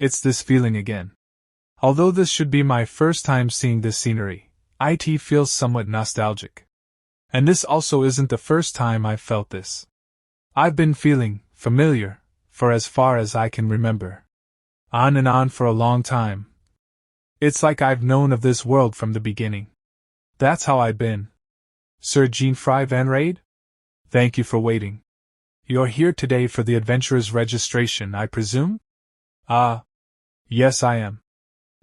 It's this feeling again. Although this should be my first time seeing this scenery, it feels somewhat nostalgic. And this also isn't the first time I've felt this. I've been feeling familiar for as far as I can remember. On and on for a long time. It's like I've known of this world from the beginning. That's how I've been. Sir Jinfrey Van Raid? Thank you for waiting. You're here today for the adventurer's registration, I presume? Yes I am.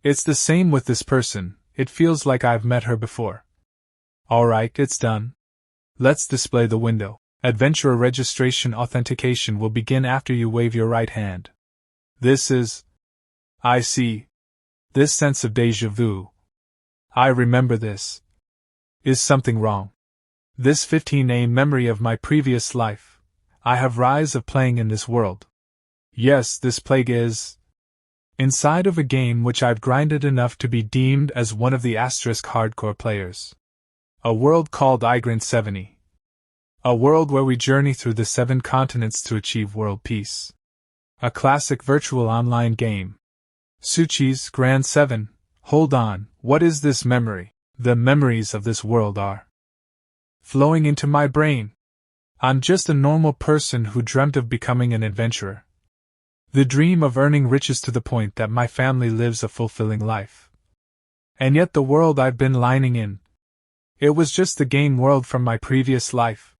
It's the same with this person, it feels like I've met her before. Alright, it's done. Let's display the window. Adventurer registration authentication will begin after you wave your right hand. This is... I see. This sense of déjà vu. I remember this. Is something wrong? This 15A memory of my previous life. I have rise of playing in this world. Yes, this plague is... inside of a game which I've grinded enough to be deemed as one of the asterisk hardcore players. A world called Igrant 70. A world where we journey through the 7 continents to achieve world peace. A classic virtual online game. Suchi's Grand 7. Hold on, what is this memory? The memories of this world are flowing into my brain. I'm just a normal person who dreamt of becoming an adventurer. The dream of earning riches to the point that my family lives a fulfilling life. And yet the world I've been lining in. It was just the game world from my previous life.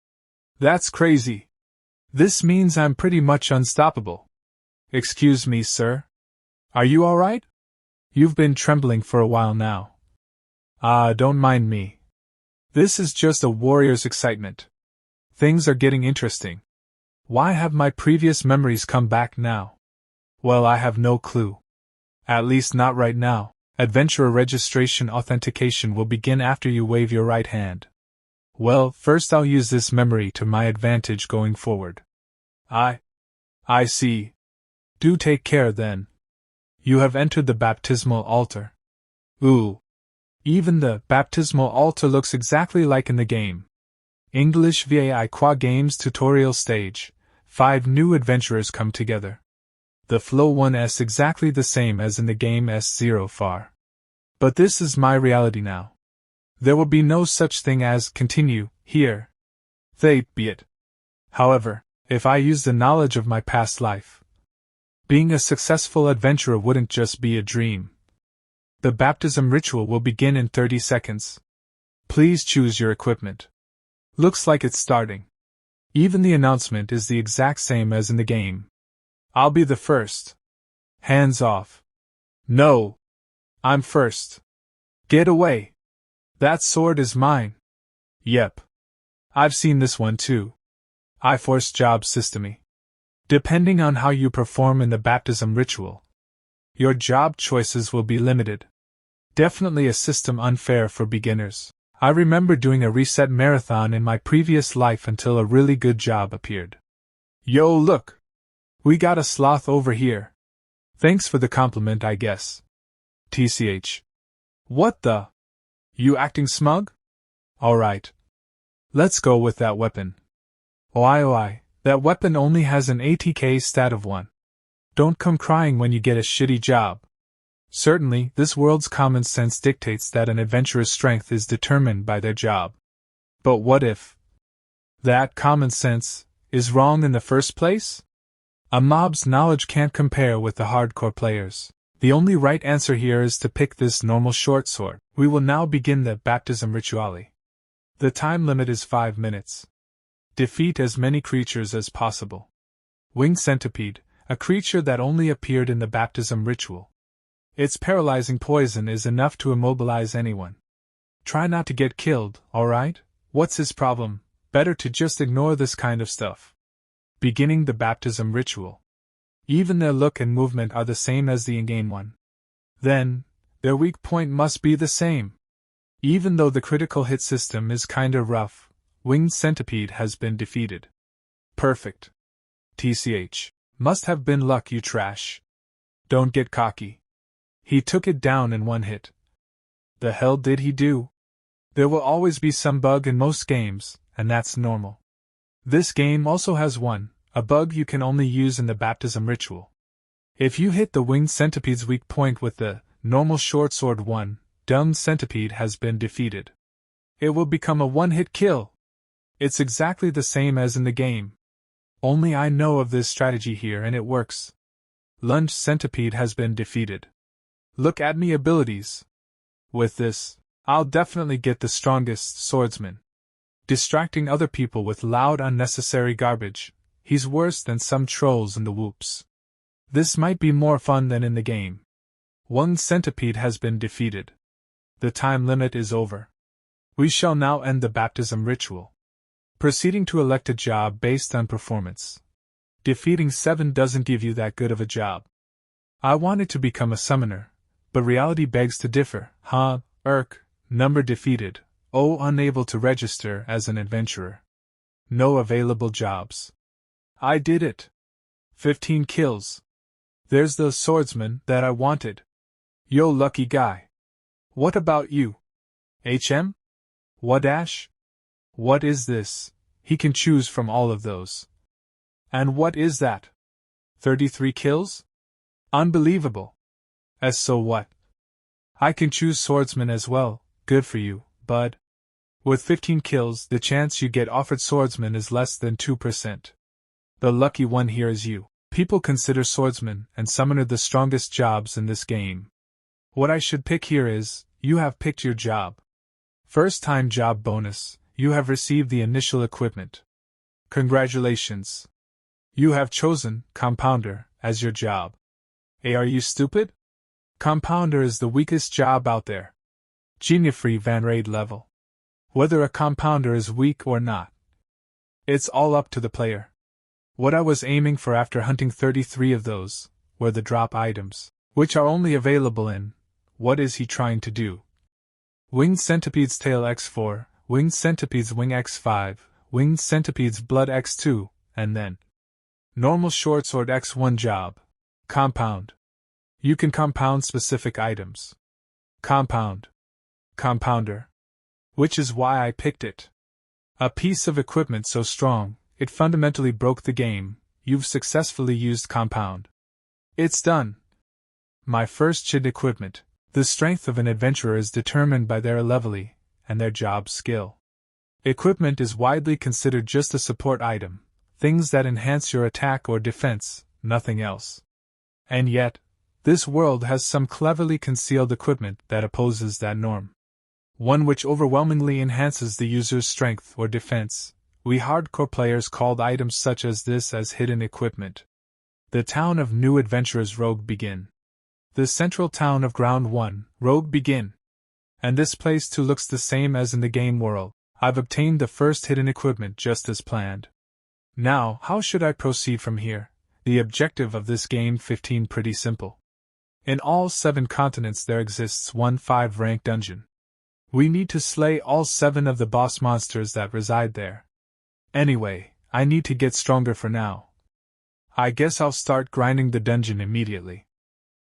That's crazy. This means I'm pretty much unstoppable. Excuse me, sir. Are you alright? You've been trembling for a while now. Don't mind me. This is just a warrior's excitement. Things are getting interesting. Why have my previous memories come back now? Well, I have no clue. At least not right now. Adventurer registration authentication will begin after you wave your right hand. Well, first I'll use this memory to my advantage going forward. I see. Do take care then. You have entered the baptismal altar. Ooh. Even the baptismal altar looks exactly like in the game. English VAI Qua Games tutorial stage. 5 new adventurers come together. The flow 1's exactly the same as in the game S0 far. But this is my reality now. There will be no such thing as continue here. Fate be it. However, if I use the knowledge of my past life, being a successful adventurer wouldn't just be a dream. The baptism ritual will begin in 30 seconds. Please choose your equipment. Looks like it's starting. Even the announcement is the exact same as in the game. I'll be the first. Hands off. No. I'm first. Get away. That sword is mine. Yep. I've seen this one too. I force job systemy. Depending on how you perform in the baptism ritual, your job choices will be limited. Definitely a system unfair for beginners. I remember doing a reset marathon in my previous life until a really good job appeared. Yo, look! We got a sloth over here. Thanks for the compliment, I guess. TCH. What the? You acting smug? Alright. Let's go with that weapon. Oi, that weapon only has an ATK stat of 1. Don't come crying when you get a shitty job. Certainly, this world's common sense dictates that an adventurer's strength is determined by their job. But what if that common sense is wrong in the first place? A mob's knowledge can't compare with the hardcore players. The only right answer here is to pick this normal short sword. We will now begin the baptism rituale. The time limit is 5 minutes. Defeat as many creatures as possible. Winged centipede, a creature that only appeared in the baptism ritual. Its paralyzing poison is enough to immobilize anyone. Try not to get killed, alright? What's his problem? Better to just ignore this kind of stuff. Beginning the baptism ritual. Even their look and movement are the same as the in-game one. Then, their weak point must be the same. Even though the critical hit system is kinda rough, Winged Centipede has been defeated. Perfect. TCH. Must have been luck, you trash. Don't get cocky. He took it down in one hit. The hell did he do? There will always be some bug in most games, and that's normal. This game also has one, a bug you can only use in the baptism ritual. If you hit the winged centipede's weak point with the normal short sword 1, dumb centipede has been defeated. It will become a one-hit kill. It's exactly the same as in the game. Only I know of this strategy here and it works. Lunge centipede has been defeated. Look at me abilities. With this, I'll definitely get the strongest swordsman. Distracting other people with loud unnecessary garbage, he's worse than some trolls in the whoops. This might be more fun than in the game. One centipede has been defeated. The time limit is over. We shall now end the baptism ritual. Proceeding to elect a job based on performance. Defeating 7 doesn't give you that good of a job. I wanted to become a summoner, but reality begs to differ. Number defeated. Unable to register as an adventurer. No available jobs. I did it. 15 kills. There's the swordsman that I wanted. Yo, lucky guy. What about you? HM? What dash? What is this? He can choose from all of those. And what is that? 33 kills? Unbelievable. As so what? I can choose swordsman as well, good for you, bud. With 15 kills, the chance you get offered swordsman is less than 2%. The lucky one here is you. People consider swordsman and summoner the strongest jobs in this game. What I should pick here is, you have picked your job. First time job bonus, you have received the initial equipment. Congratulations. You have chosen compounder as your job. Are you stupid? Compounder is the weakest job out there. Jinfrey Van Raid level. Whether a compounder is weak or not, it's all up to the player. What I was aiming for after hunting 33 of those were the drop items, which are only available in What Is He Trying to Do? Winged Centipede's Tail X4, Winged Centipede's Wing X5, Winged Centipede's Blood X2, and then Normal Short Sword X1 job. Compound. You can compound specific items. Compound. Compounder. Which is why I picked it. A piece of equipment so strong, it fundamentally broke the game. You've successfully used compound. It's done. My first chid equipment. The strength of an adventurer is determined by their levelly and their job skill. Equipment is widely considered just a support item, things that enhance your attack or defense, nothing else. And yet, this world has some cleverly concealed equipment that opposes that norm. One which overwhelmingly enhances the user's strength or defense. We hardcore players called items such as this as hidden equipment. The town of New Adventurers Rogue Begin. The central town of Ground 1, Rogue Begin. And this place too looks the same as in the game world. I've obtained the first hidden equipment just as planned. Now, how should I proceed from here? The objective of this game 15 pretty simple. In all 7 continents there exists one 5-rank dungeon. We need to slay all 7 of the boss monsters that reside there. Anyway, I need to get stronger for now. I guess I'll start grinding the dungeon immediately.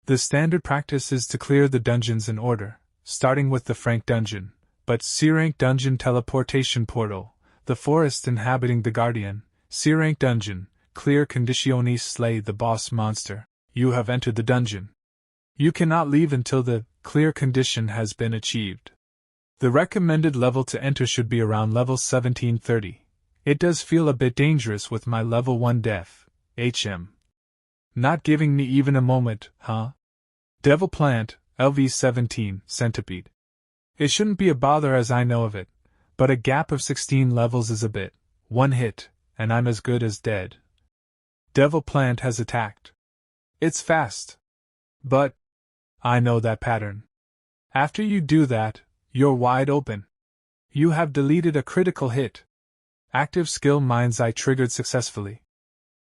The standard practice is to clear the dungeons in order, starting with the Frank dungeon, but C-rank dungeon teleportation portal, the forest inhabiting the guardian, C-rank dungeon, clear conditiones slay the boss monster. You have entered the dungeon. You cannot leave until the clear condition has been achieved. The recommended level to enter should be around level 1730. It does feel a bit dangerous with my level 1 def, HM. Not giving me even a moment, huh? Devil Plant, LV17, Centipede. It shouldn't be a bother as I know of it, but a gap of 16 levels is a bit. One hit, and I'm as good as dead. Devil Plant has attacked. It's fast. But I know that pattern. After you do that, you're wide open. You have deleted a critical hit. Active skill Mind's Eye triggered successfully.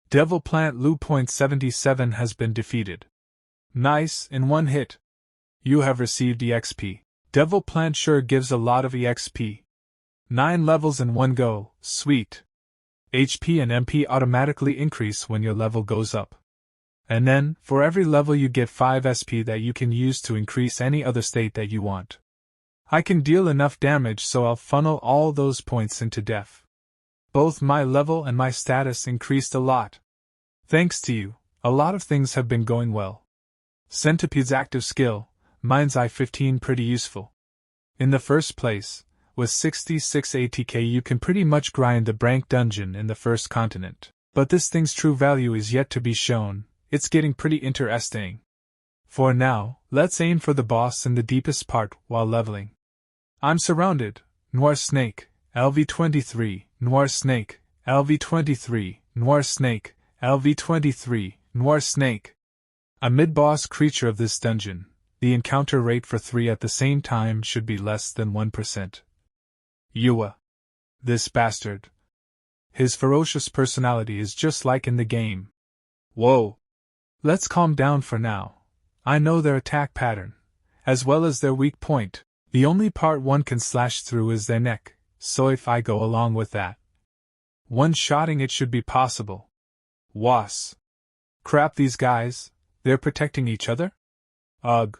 Devil Plant Lu.77 has been defeated. Nice, in one hit. You have received EXP. Devil Plant sure gives a lot of EXP. 9 levels in one go, sweet. HP and MP automatically increase when your level goes up. And then, for every level you get 5 SP that you can use to increase any other state that you want. I can deal enough damage so I'll funnel all those points into def. Both my level and my status increased a lot. Thanks to you, A lot of things have been going well. Centipede's active skill, mine's I-15 pretty useful. In the first place, with 66 ATK you can pretty much grind the Brank dungeon in the first continent. But this thing's true value is yet to be shown. It's getting pretty interesting. For now, let's aim for the boss in the deepest part while leveling. I'm surrounded. Noir Snake, LV-23, Noir Snake, LV-23, Noir Snake, LV-23, Noir Snake. A mid-boss creature of this dungeon, the encounter rate for 3 at the same time should be less than 1%. Yua. This bastard. His ferocious personality is just like in the game. Whoa. Let's calm down for now. I know their attack pattern, as well as their weak point. The only part one can slash through is their neck, so if I go along with that, one-shotting it should be possible. Was. Crap, these guys, they're protecting each other? Ugh.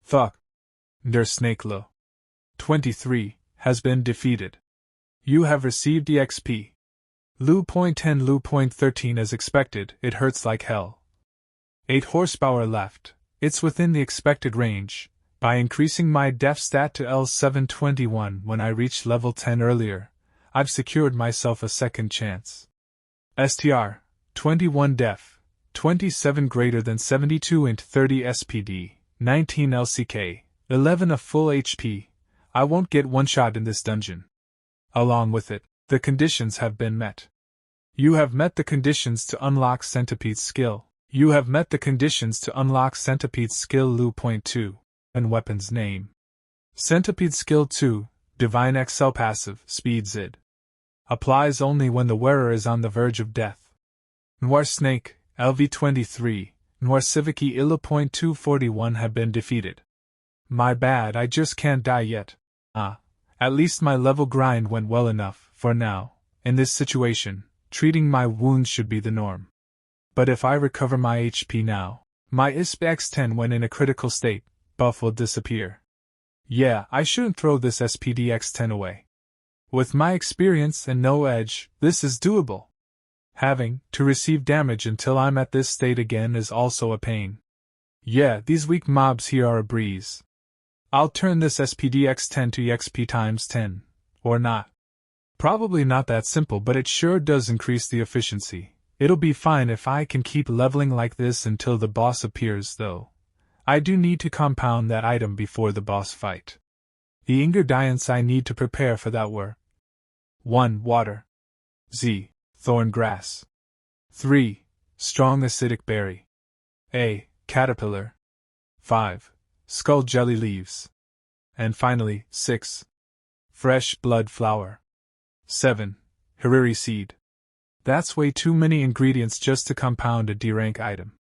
Fuck. Der Snakelo. 23, has been defeated. You have received EXP. Lu.10 Lu.13 as expected, it hurts like hell. 8 horsepower left, it's within the expected range. By increasing my def stat to L721 when I reached level 10 earlier, I've secured myself a second chance. STR, 21 def, 27 greater than 72 int 30 SPD, 19 LCK, 11 of full HP. I won't get one shot in this dungeon. Along with it, the conditions have been met. You have met the conditions to unlock Centipede's skill. You have met the conditions to unlock Centipede's skill Lu.2. And weapon's name. Centipede Skill 2, Divine XL Passive, Speed Zid. Applies only when the wearer is on the verge of death. Noir Snake, LV-23, Noir Civiki Illa.241 have been defeated. My bad, I just can't die yet. At least my level grind went well enough, for now. In this situation, treating my wounds should be the norm. But if I recover my HP now, my ISP X10 when in a critical state, buff will disappear. Yeah, I shouldn't throw this SPD X10 away. With my experience and no edge, this is doable. Having to receive damage until I'm at this state again is also a pain. Yeah, these weak mobs here are a breeze. I'll turn this SPD X10 to EXP times 10. Or not. Probably not that simple, but it sure does increase the efficiency. It'll be fine if I can keep leveling like this until the boss appears, though. I do need to compound that item before the boss fight. The ingredients I need to prepare for that were 1. Water. Z. Thorn grass. 3. Strong acidic berry. A. Caterpillar. 5. Skull jelly leaves. And finally, 6. Fresh blood flower. 7. Hariri seed. That's way too many ingredients just to compound a D-rank item.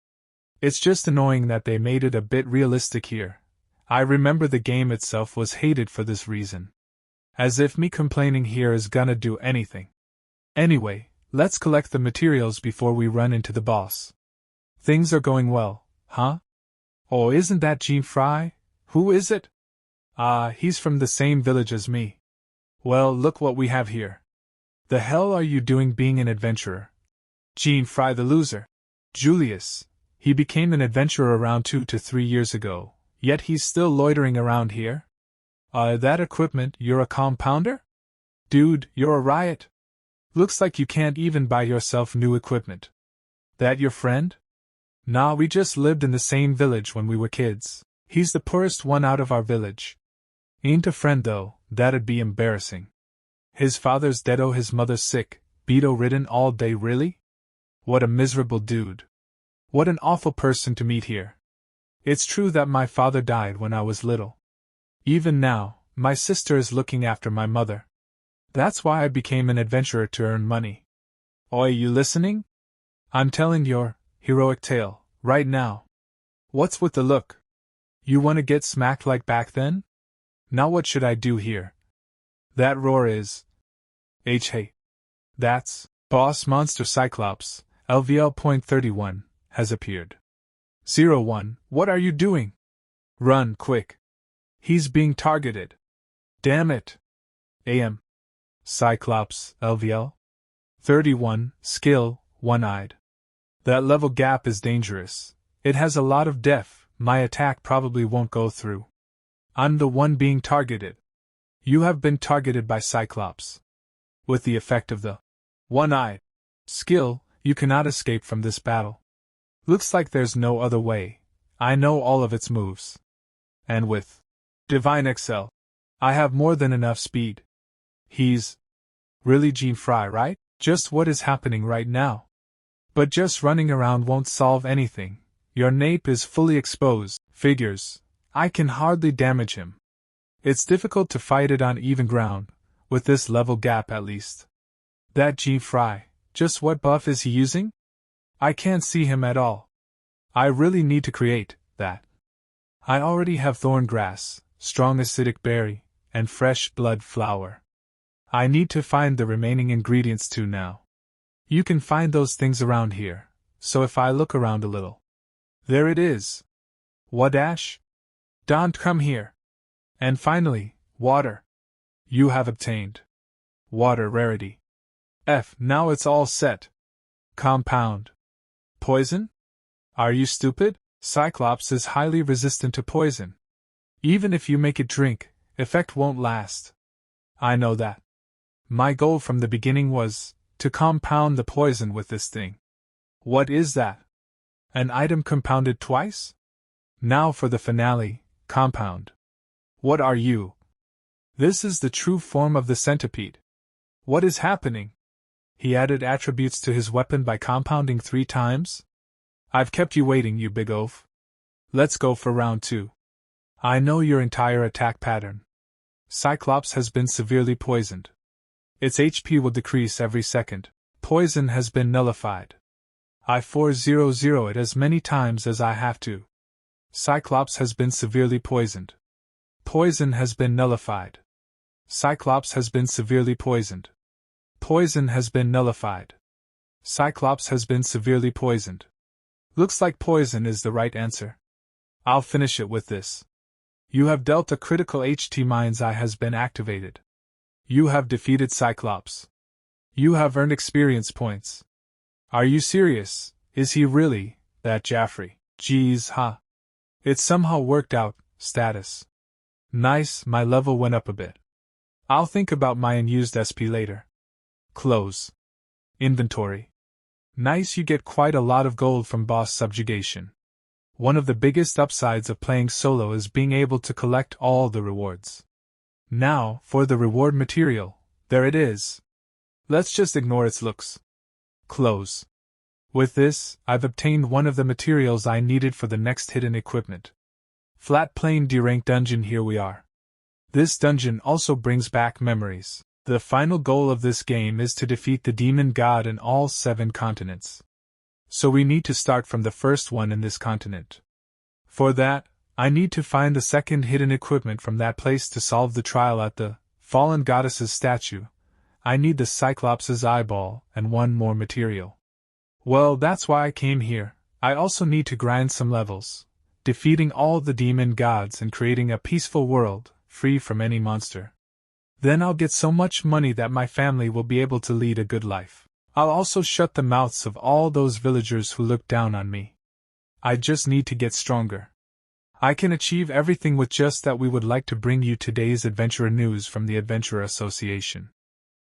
It's just annoying that they made it a bit realistic here. I remember the game itself was hated for this reason. As if me complaining here is gonna do anything. Anyway, let's collect the materials before we run into the boss. Things are going well, huh? Oh, isn't that Jinfrey? Who is it? He's from the same village as me. Well, look what we have here. The hell are you doing being an adventurer? Jinfrey the loser. Julius. He became an adventurer around 2 to 3 years ago, yet he's still loitering around here? That equipment, you're a compounder? Dude, you're a riot. Looks like you can't even buy yourself new equipment. That your friend? Nah, we just lived in the same village when we were kids. He's the poorest one out of our village. Ain't a friend though, that'd be embarrassing. His father's deado, his mother's sick, beto-ridden all day, really? What a miserable dude. What an awful person to meet here. It's true that my father died when I was little. Even now, my sister is looking after my mother. That's why I became an adventurer, to earn money. Oi, you listening? I'm telling your heroic tale, right now. What's with the look? You wanna get smacked like back then? Now what should I do here? That roar is... Hey. That's... Boss Monster Cyclops, LVL.31. Has appeared. 01, what are you doing? Run, quick. He's being targeted. Damn it. AM. Cyclops, LVL. 31, skill, one-eyed. That level gap is dangerous. It has a lot of depth. My attack probably won't go through. I'm the one being targeted. You have been targeted by Cyclops. With the effect of the one-eyed skill, you cannot escape from this battle. Looks like there's no other way. I know all of its moves. And with Divine Excel, I have more than enough speed. He's really Jinfrey, right? Just what is happening right now. But just running around won't solve anything. Your nape is fully exposed. Figures. I can hardly damage him. It's difficult to fight it on even ground, with this level gap at least. That Jinfrey, just what buff is he using? I can't see him at all. I really need to create that. I already have thorn grass, strong acidic berry, and fresh blood flower. I need to find the remaining ingredients too now. You can find those things around here, so if I look around a little. There it is. Wadash? Don't come here. And finally, water. You have obtained water rarity. Now it's all set. Compound. Poison? Are you stupid? Cyclops is highly resistant to poison. Even if you make it drink, effect won't last. I know that. My goal from the beginning was to compound the poison with this thing. What is that? An item compounded twice? Now for the finale, compound. What are you? This is the true form of the centipede. What is happening? He added attributes to his weapon by compounding 3 times? I've kept you waiting, you big oaf. Let's go for round 2. I know your entire attack pattern. Cyclops has been severely poisoned. Its HP will decrease every second. Poison has been nullified. I 400 it as many times as I have to. Cyclops has been severely poisoned. Poison has been nullified. Cyclops has been severely poisoned. Poison has been nullified. Cyclops has been severely poisoned. Looks like poison is the right answer. I'll finish it with this. You have dealt a critical HT Mind's Eye has been activated. You have defeated Cyclops. You have earned experience points. Are you serious? Is he really that Jinfrey? Geez, huh? It somehow worked out. Status. Nice, my level went up a bit. I'll think about my unused SP later. Close. Inventory. Nice, you get quite a lot of gold from boss subjugation. One of the biggest upsides of playing solo is being able to collect all the rewards. Now, for the reward material, there it is. Let's just ignore its looks. Close. With this, I've obtained one of the materials I needed for the next hidden equipment. Flat plane D-rank dungeon, here we are. This dungeon also brings back memories. The final goal of this game is to defeat the demon god in all 7 continents. So we need to start from the first one in this continent. For that, I need to find the second hidden equipment from that place to solve the trial at the fallen goddess's statue. I need the Cyclops' eyeball and one more material. Well, that's why I came here. I also need to grind some levels, defeating all the demon gods and creating a peaceful world, free from any monster. Then I'll get so much money that my family will be able to lead a good life. I'll also shut the mouths of all those villagers who look down on me. I just need to get stronger. I can achieve everything with just that. We would like to bring you today's adventurer news from the Adventurer Association.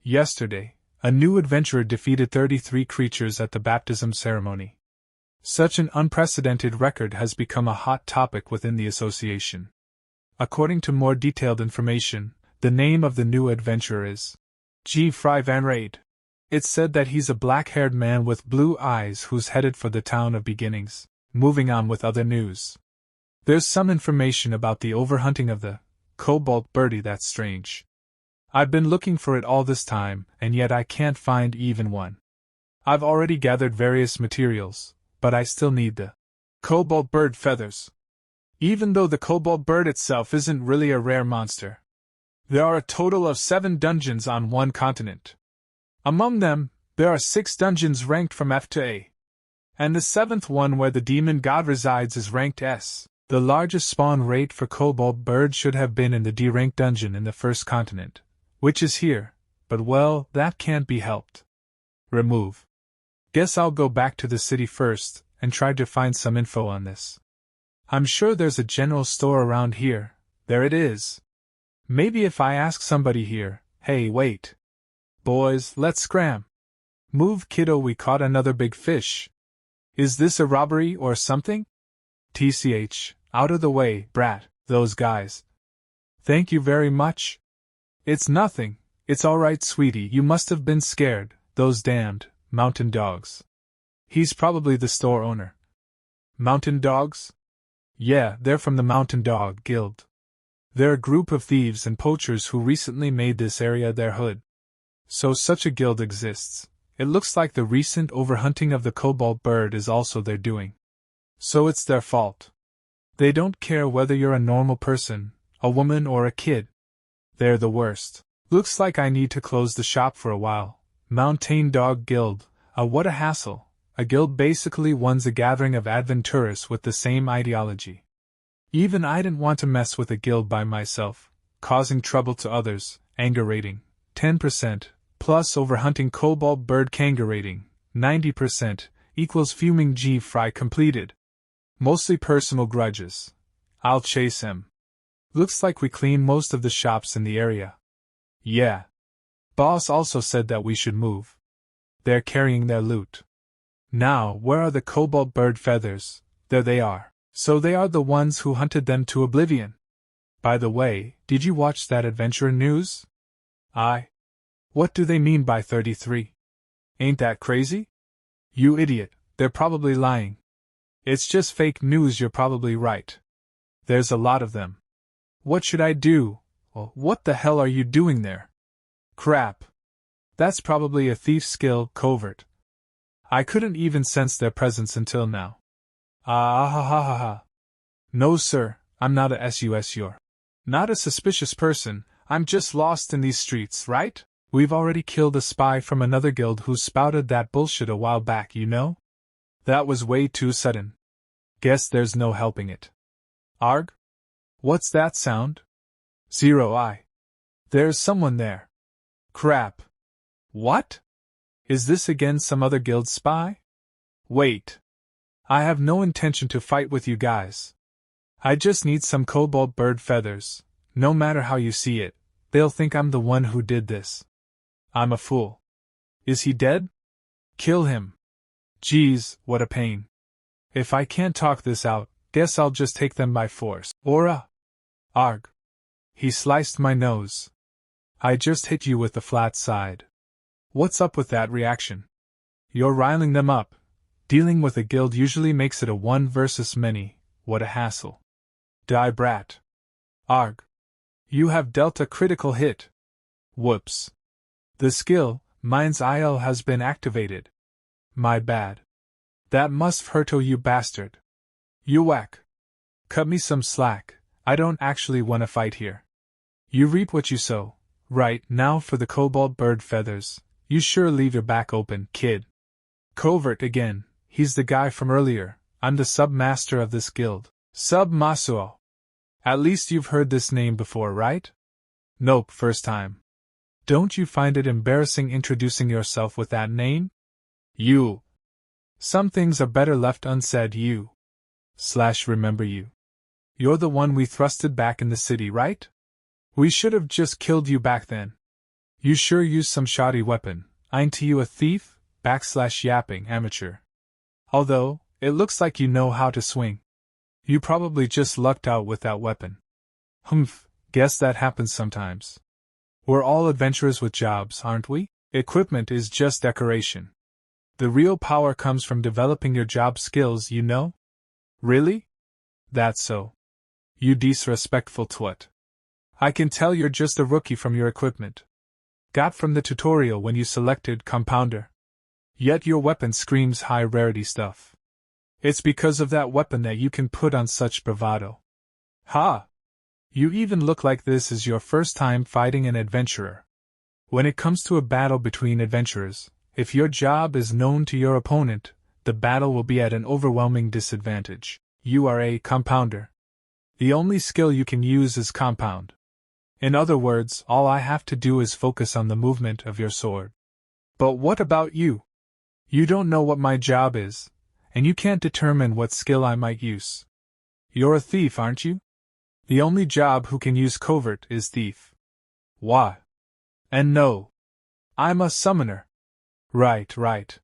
Yesterday, a new adventurer defeated 33 creatures at the baptism ceremony. Such an unprecedented record has become a hot topic within the association. According to more detailed information, the name of the new adventurer is Jinfrey Van Raid. It's said that he's a black-haired man with blue eyes who's headed for the town of beginnings. Moving on with other news. There's some information about the overhunting of the cobalt birdie that's strange. I've been looking for it all this time, and yet I can't find even one. I've already gathered various materials, but I still need the cobalt bird feathers. Even though the cobalt bird itself isn't really a rare monster. There are a total of 7 dungeons on one continent. Among them, there are 6 dungeons ranked from F to A. And the 7th one where the demon god resides is ranked S. The largest spawn rate for cobalt bird should have been in the D-rank dungeon in the first continent, which is here, but well, that can't be helped. Remove. Guess I'll go back to the city first and try to find some info on this. I'm sure there's a general store around here. There it is. Maybe if I ask somebody here. Hey, wait. Boys, let's scram. Move, kiddo, we caught another big fish. Is this a robbery or something? TCH, out of the way, brat, those guys. Thank you very much. It's nothing, it's alright, sweetie, you must have been scared, those damned mountain dogs. He's probably the store owner. Mountain dogs? Yeah, they're from the Mountain Dog Guild. They're a group of thieves and poachers who recently made this area their hood. So such a guild exists. It looks like the recent overhunting of the cobalt bird is also their doing. So it's their fault. They don't care whether you're a normal person, a woman or a kid. They're the worst. Looks like I need to close the shop for a while. Mountain Dog Guild, what a hassle. A guild basically one's a gathering of adventurers with the same ideology. Even I didn't want to mess with a guild by myself, causing trouble to others. Anger rating, 10%, plus overhunting cobalt bird kangaroo rating, 90%, equals fuming Jinfrey completed. Mostly personal grudges. I'll chase him. Looks like we cleaned most of the shops in the area. Yeah. Boss also said that we should move. They're carrying their loot. Now, where are the cobalt bird feathers? There they are. So they are the ones who hunted them to oblivion. By the way, did you watch that adventure news? What do they mean by 33? Ain't that crazy? You idiot, they're probably lying. It's just fake news, you're probably right. There's a lot of them. What should I do? Well, what the hell are you doing there? Crap. That's probably a thief's skill, covert. I couldn't even sense their presence until now. Ah ha ha ha ha. No sir, I'm not a sus. You're not a suspicious person, I'm just lost in these streets, right? We've already killed a spy from another guild who spouted that bullshit a while back, you know? That was way too sudden. Guess there's no helping it. Arg? What's that sound? 0. There's someone there. Crap. What? Is this again some other guild spy? Wait. I have no intention to fight with you guys. I just need some cobalt bird feathers. No matter how you see it, they'll think I'm the one who did this. I'm a fool. Is he dead? Kill him. Geez, what a pain. If I can't talk this out, guess I'll just take them by force. Arg. He sliced my nose. I just hit you with the flat side. What's up with that reaction? You're riling them up. Dealing with a guild usually makes it a one versus many. What a hassle. Die, brat. Arg. You have dealt a critical hit. Whoops. The skill, Mind's IL, has been activated. My bad. That must hurt, you bastard. You whack. Cut me some slack, I don't actually want to fight here. You reap what you sow. Right, now for the cobalt bird feathers. You sure leave your back open, kid. Covert again, he's the guy from earlier. I'm the sub-master of this guild. Sub-Masuo. At least you've heard this name before, right? Nope, first time. Don't you find it embarrassing introducing yourself with that name? You. Some things are better left unsaid, you. Remember you. You're the one we thrusted back in the city, right? We should have just killed you back then. You sure used some shoddy weapon. Ain't you a thief? /yapping amateur. Although, it looks like you know how to swing. You probably just lucked out with that weapon. Humph, guess that happens sometimes. We're all adventurers with jobs, aren't we? Equipment is just decoration. The real power comes from developing your job skills, you know? Really? That's so. You disrespectful twat. I can tell you're just a rookie from your equipment. Got from the tutorial when you selected compounder. Yet your weapon screams high rarity stuff. It's because of that weapon that you can put on such bravado. Ha! You even look like this is your first time fighting an adventurer. When it comes to a battle between adventurers, if your job is known to your opponent, the battle will be at an overwhelming disadvantage. You are a compounder. The only skill you can use is compound. In other words, all I have to do is focus on the movement of your sword. But what about you? You don't know what my job is, and you can't determine what skill I might use. You're a thief, aren't you? The only job who can use covert is thief. Why? And no. I'm a summoner. Right.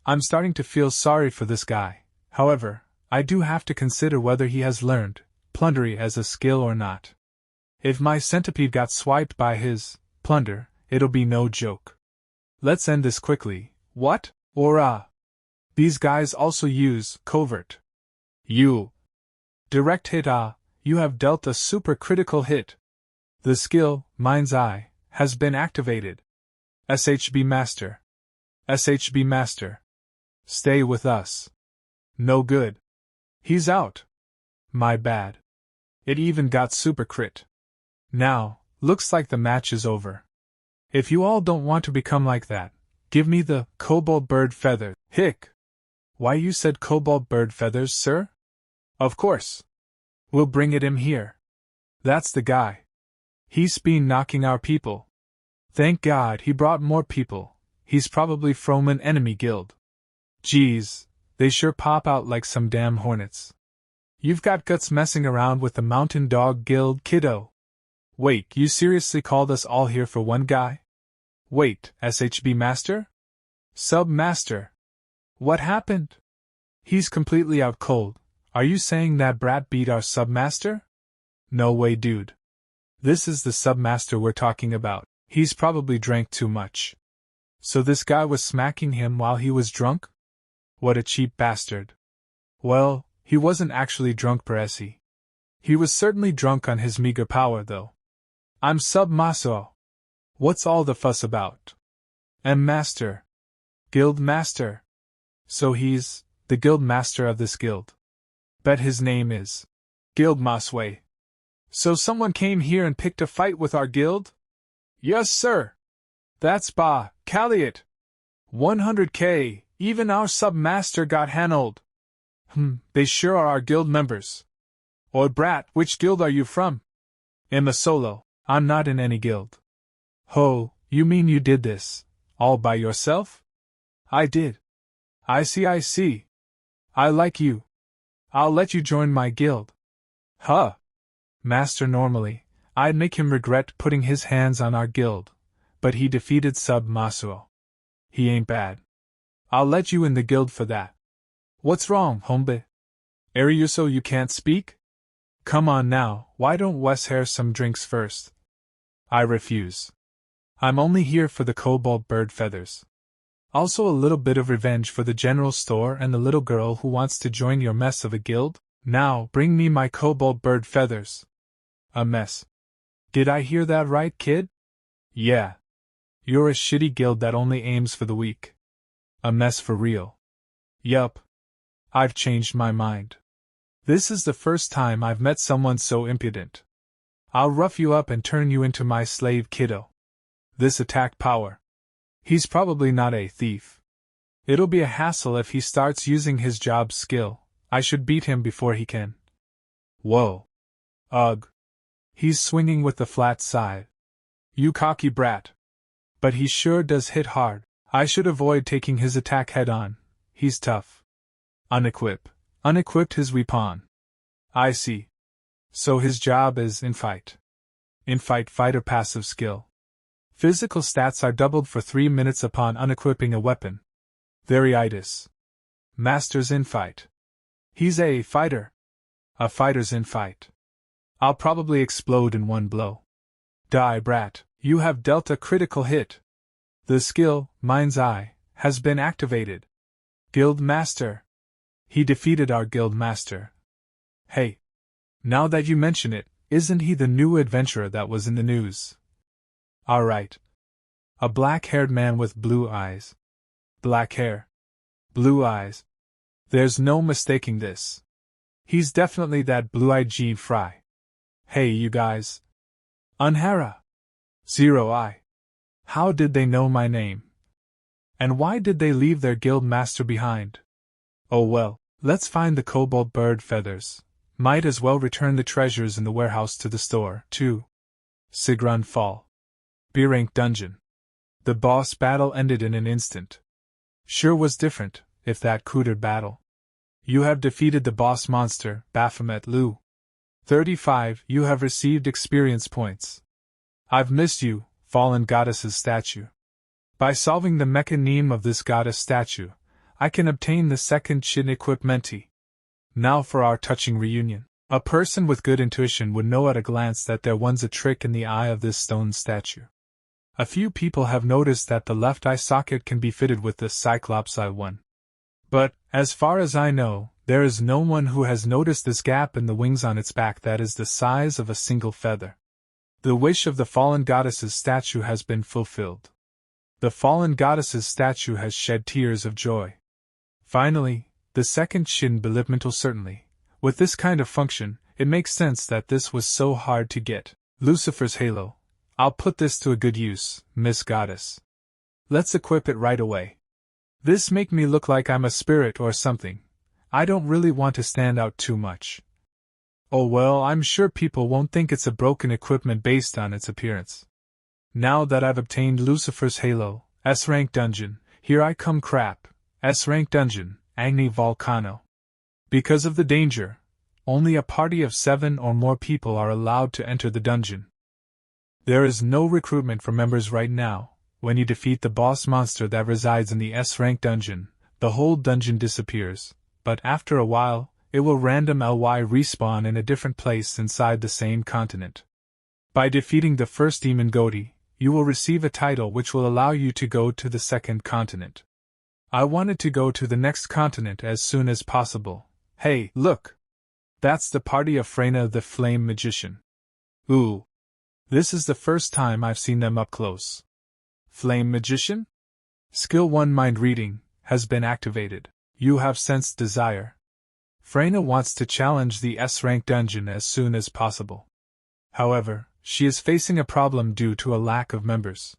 I'm starting to feel sorry for this guy. However, I do have to consider whether he has learned plundery as a skill or not. If my centipede got swiped by his plunder, it'll be no joke. Let's end this quickly. What? Or these guys also use covert. You. Direct hit. You have dealt a super critical hit. The skill, Mind's Eye, has been activated. SHB Master. SHB Master. Stay with us. No good. He's out. My bad. It even got super crit. Now, looks like the match is over. If you all don't want to become like that, give me the cobalt bird feather. Hick! Why you said cobalt bird feathers, sir? Of course. We'll bring him here. That's the guy. He's been knocking our people. Thank God he brought more people. He's probably from an enemy guild. Geez, they sure pop out like some damn hornets. You've got guts messing around with the Mountain Dog Guild, kiddo. Wait, you seriously called us all here for one guy? Wait, SHB Master? Sub-Master. What happened? He's completely out cold. Are you saying that brat beat our Sub-Master? No way, dude. This is the Sub-Master we're talking about. He's probably drank too much. So this guy was smacking him while he was drunk? What a cheap bastard. Well, he wasn't actually drunk per se. He was certainly drunk on his meager power, though. I'm Sub-Master. What's all the fuss about? Master. Guild Master. So he's the Guild Master of this guild. Bet his name is Guild Masway. So someone came here and picked a fight with our guild? Yes, sir. That's Calliot. 100k, even our Sub-Master got handled. They sure are our guild members. Oi brat, which guild are you from? I'm a solo. I'm not in any guild. Ho, you mean you did this, all by yourself? I did. I see. I like you. I'll let you join my guild. Huh. Master, normally, I'd make him regret putting his hands on our guild, but he defeated Sub-Masuo. He ain't bad. I'll let you in the guild for that. What's wrong, hombre? Ariuso, you can't speak? Come on now, why don't Wes have some drinks first? I refuse. I'm only here for the cobalt bird feathers. Also a little bit of revenge for the general store and the little girl who wants to join your mess of a guild. Now, bring me my cobalt bird feathers. A mess. Did I hear that right, kid? Yeah. You're a shitty guild that only aims for the weak. A mess for real. Yup. I've changed my mind. This is the first time I've met someone so impudent. I'll rough you up and turn you into my slave, kiddo. This attack power. He's probably not a thief. It'll be a hassle if he starts using his job skill. I should beat him before he can. Whoa. Ugh. He's swinging with the flat side. You cocky brat. But he sure does hit hard. I should avoid taking his attack head on. He's tough. Unequipped his weapon. I see. So his job is in fight. In fighter passive skill. Physical stats are doubled for 3 minutes upon unequipping a weapon. Variitis. Master's in fight. He's a fighter. A fighter's in fight. I'll probably explode in one blow. Die, brat, you have dealt a critical hit. The skill, Mind's Eye, has been activated. Guild Master. He defeated our Guild Master. Hey. Now that you mention it, isn't he the new adventurer that was in the news? Alright. A black-haired man with blue eyes. Black hair. Blue eyes. There's no mistaking this. He's definitely that blue-eyed Jinfrey. Hey, you guys. Unhara. Zero Eye. How did they know my name? And why did they leave their guild master behind? Oh well, let's find the cobalt bird feathers. Might as well return the treasures in the warehouse to the store, too. Sigrun Fall. B-rank dungeon. The boss battle ended in an instant. Sure was different, if that cootered battle. You have defeated the boss monster, Baphomet Lu. 35. You have received experience points. I've missed you, fallen goddess's statue. By solving the mechanism of this goddess statue, I can obtain the second Shin equipmenti. Now for our touching reunion. A person with good intuition would know at a glance that there one's a trick in the eye of this stone statue. A few people have noticed that the left eye socket can be fitted with the Cyclops Eye 1. But, as far as I know, there is no one who has noticed this gap in the wings on its back that is the size of a single feather. The wish of the fallen goddess's statue has been fulfilled. The fallen goddess's statue has shed tears of joy. Finally, the second Shin Believmental certainly. With this kind of function, it makes sense that this was so hard to get. Lucifer's halo. I'll put this to a good use, Miss Goddess. Let's equip it right away. This make me look like I'm a spirit or something. I don't really want to stand out too much. Oh well, I'm sure people won't think it's a broken equipment based on its appearance. Now that I've obtained Lucifer's halo, S-rank dungeon, here I come crap, S-rank dungeon, Agni Volcano. Because of the danger, only a party of 7 or more people are allowed to enter the dungeon. There is no recruitment for members right now. When you defeat the boss monster that resides in the S-rank dungeon, the whole dungeon disappears, but after a while, it will randomly respawn in a different place inside the same continent. By defeating the first demon Goti, you will receive a title which will allow you to go to the second continent. I wanted to go to the next continent as soon as possible. Hey, look! That's the party of Freyna the Flame Magician. Ooh! This is the first time I've seen them up close. Flame Magician? Skill 1 Mind Reading has been activated. You have sensed desire. Freyna wants to challenge the S-rank dungeon as soon as possible. However, she is facing a problem due to a lack of members.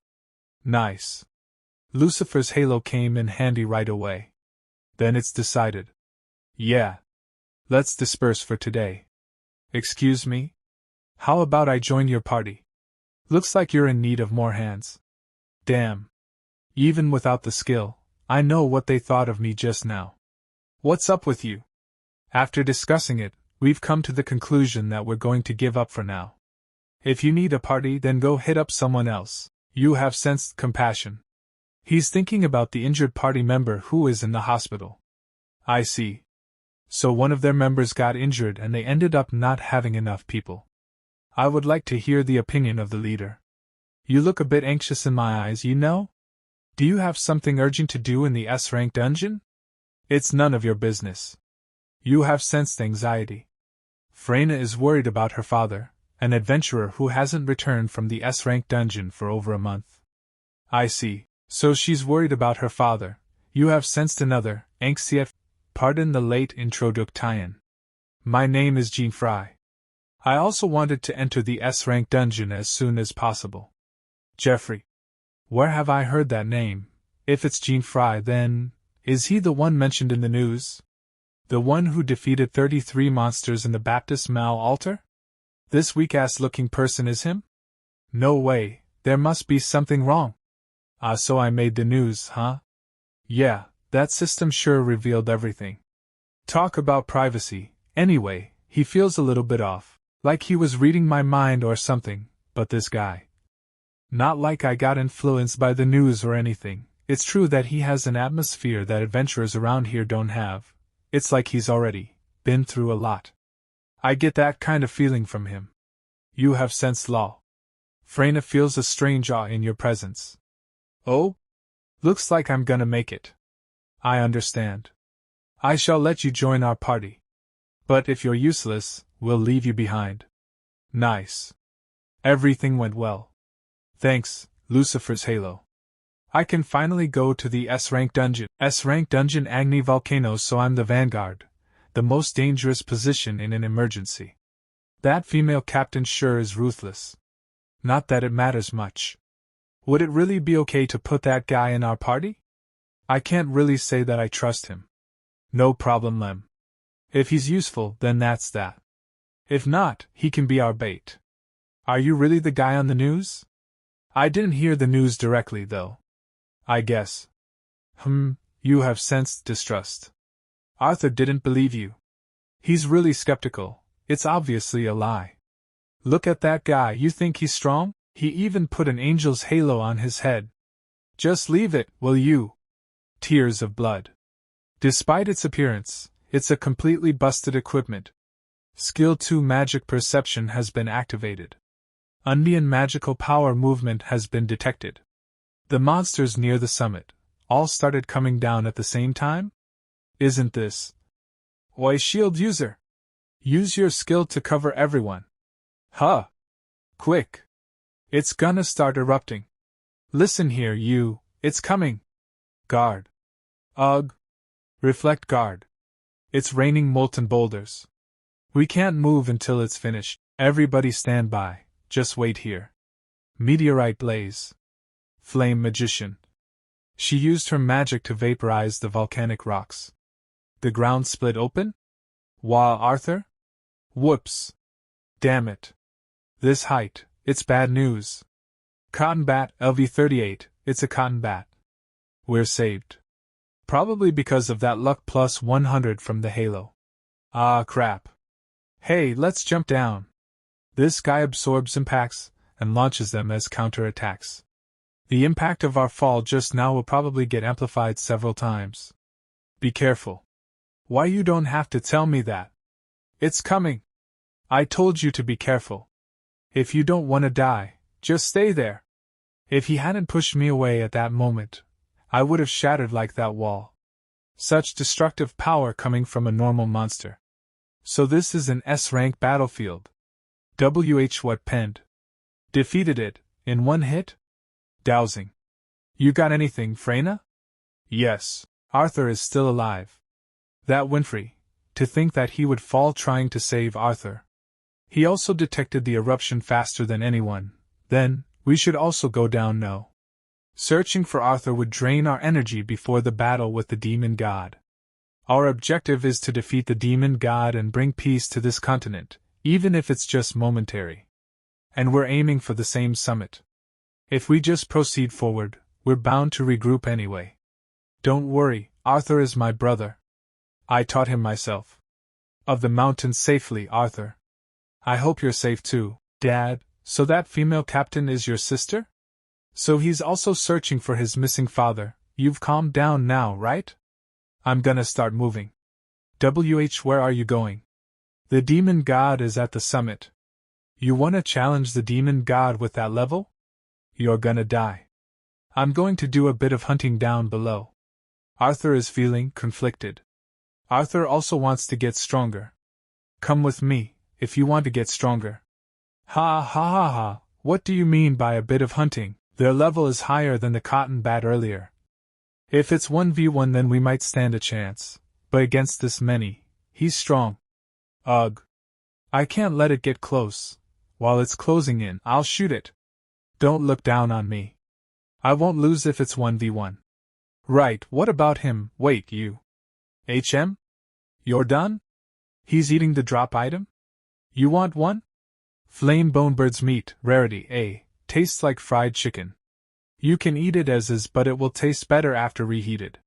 Nice. Lucifer's halo came in handy right away. Then it's decided. Yeah. Let's disperse for today. Excuse me? How about I join your party? Looks like you're in need of more hands. Damn. Even without the skill, I know what they thought of me just now. What's up with you? After discussing it, we've come to the conclusion that we're going to give up for now. If you need a party, then go hit up someone else. You have sensed compassion. He's thinking about the injured party member who is in the hospital. I see. So one of their members got injured and they ended up not having enough people. I would like to hear the opinion of the leader. You look a bit anxious in my eyes, you know? Do you have something urgent to do in the S-rank dungeon? It's none of your business. You have sensed anxiety. Freyna is worried about her father, an adventurer who hasn't returned from the S-rank dungeon for over a month. I see. So she's worried about her father. You have sensed another, anxiety. Pardon the late introduction. My name is Jinfrey. I also wanted to enter the S-rank dungeon as soon as possible. Jeffrey. Where have I heard that name? If it's Jinfrey, then, is he the one mentioned in the news? The one who defeated 33 monsters in the baptismal altar? This weak-ass looking person is him? No way, there must be something wrong. Ah, so I made the news, huh? Yeah, that system sure revealed everything. Talk about privacy. Anyway, he feels a little bit off. Like he was reading my mind or something, but this guy. Not like I got influenced by the news or anything. It's true that he has an atmosphere that adventurers around here don't have. It's like he's already been through a lot. I get that kind of feeling from him. You have sensed law. Freyna feels a strange awe in your presence. Oh? Looks like I'm gonna make it. I understand. I shall let you join our party. But if you're useless, we'll leave you behind. Nice. Everything went well. Thanks, Lucifer's halo. I can finally go to the S-rank dungeon. S-rank dungeon Agni Volcano, so I'm the vanguard. The most dangerous position in an emergency. That female captain sure is ruthless. Not that it matters much. Would it really be okay to put that guy in our party? I can't really say that I trust him. No problem, Lem. If he's useful, then that's that. If not, he can be our bait. Are you really the guy on the news? I didn't hear the news directly, though. I guess. You have sensed distrust. Arthur didn't believe you. He's really skeptical. It's obviously a lie. Look at that guy, you think he's strong? He even put an angel's halo on his head. Just leave it, will you? Tears of blood. Despite its appearance, it's a completely busted equipment. Skill 2 magic perception has been activated. Undian magical power movement has been detected. The monsters near the summit all started coming down at the same time? Isn't this? Oi, shield user! Use your skill to cover everyone. Huh! Quick! It's gonna start erupting. Listen here, you, it's coming. Guard. Ugh. Reflect guard. It's raining molten boulders. We can't move until it's finished. Everybody stand by, just wait here. Meteorite blaze. Flame magician. She used her magic to vaporize the volcanic rocks. The ground split open? Wah, Arthur? Whoops. Damn it. This height, it's bad news. Cotton bat, LV-38, it's a cotton bat. We're saved. Probably because of that luck plus 100 from the halo. Ah, crap. Hey, let's jump down. This guy absorbs impacts and launches them as counterattacks. The impact of our fall just now will probably get amplified several times. Be careful. Why, you don't have to tell me that. It's coming. I told you to be careful. If you don't want to die, just stay there. If he hadn't pushed me away at that moment, I would have shattered like that wall. Such destructive power coming from a normal monster. So this is an S-rank battlefield. What penned? Defeated it, in one hit? Dowsing. You got anything, Freyna? Yes, Arthur is still alive. That Jinfrey, to think that he would fall trying to save Arthur. He also detected the eruption faster than anyone. Then, we should also go down no. Searching for Arthur would drain our energy before the battle with the demon god. Our objective is to defeat the demon god and bring peace to this continent, even if it's just momentary. And we're aiming for the same summit. If we just proceed forward, we're bound to regroup anyway. Don't worry, Arthur is my brother. I taught him myself. Of the mountains safely, Arthur. I hope you're safe too, Dad. So that female captain is your sister? So he's also searching for his missing father. You've calmed down now, right? I'm gonna start moving. Where are you going? The demon god is at the summit. You wanna challenge the demon god with that level? You're gonna die. I'm going to do a bit of hunting down below. Arthur is feeling conflicted. Arthur also wants to get stronger. Come with me, if you want to get stronger. Ha ha ha ha, what do you mean by a bit of hunting? Their level is higher than the cotton bat earlier. If it's 1v1 then we might stand a chance, but against this many, he's strong. Ugh. I can't let it get close. While it's closing in, I'll shoot it. Don't look down on me. I won't lose if it's 1v1. Right, what about him? Wait, you. HM? You're done? He's eating the drop item? You want one? Flame bonebird's meat, rarity A, tastes like fried chicken. You can eat it as is, but it will taste better after reheated.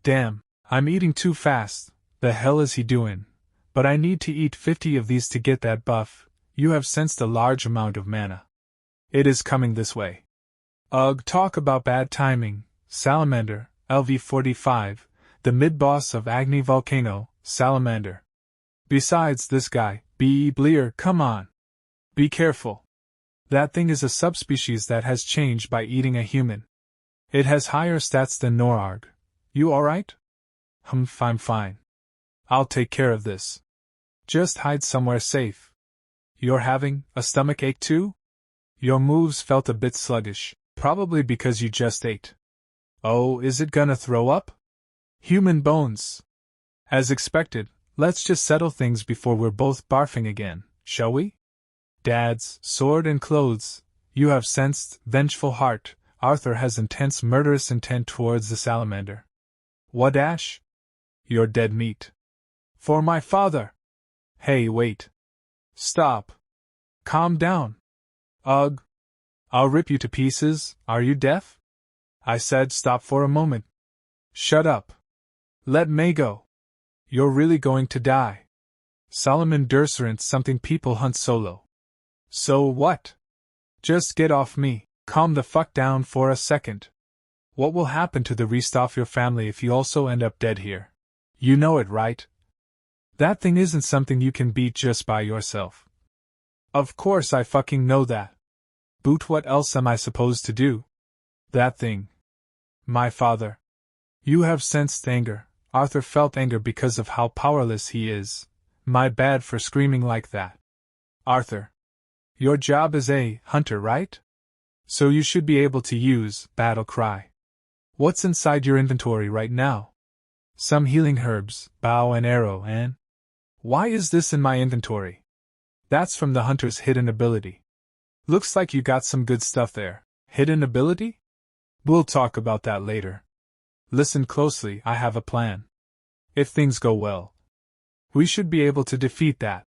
Damn, I'm eating too fast, the hell is he doing? But I need to eat 50 of these to get that buff. You have sensed a large amount of mana. It is coming this way. Ugh, talk about bad timing. Salamander, LV-45, the mid-boss of Agni Volcano, Salamander. Besides this guy, B.E. Bleer, come on. Be careful. That thing is a subspecies that has changed by eating a human. It has higher stats than Norarg. You alright? I'm fine. I'll take care of this. Just hide somewhere safe. You're having a stomach ache too? Your moves felt a bit sluggish, probably because you just ate. Oh, is it gonna throw up? Human bones. As expected, let's just settle things before we're both barfing again, shall we? Dad's sword and clothes. You have sensed vengeful heart. Arthur has intense murderous intent towards the salamander. What, Ash? You're dead meat. For my father. Hey, wait. Stop. Calm down. Ugh. I'll rip you to pieces. Are you deaf? I said stop for a moment. Shut up. Let me go. You're really going to die. Solomon Durserant something people hunt solo. So what? Just get off me. Calm the fuck down for a second. What will happen to the rest of your family if you also end up dead here? You know it, right? That thing isn't something you can beat just by yourself. Of course I fucking know that. But what else am I supposed to do? That thing. My father. You have sensed anger. Arthur felt anger because of how powerless he is. My bad for screaming like that. Arthur. Your job is a hunter, right? So you should be able to use battle cry. What's inside your inventory right now? Some healing herbs, bow and arrow, and... Why is this in my inventory? That's from the hunter's hidden ability. Looks like you got some good stuff there. Hidden ability? We'll talk about that later. Listen closely, I have a plan. If things go well, we should be able to defeat that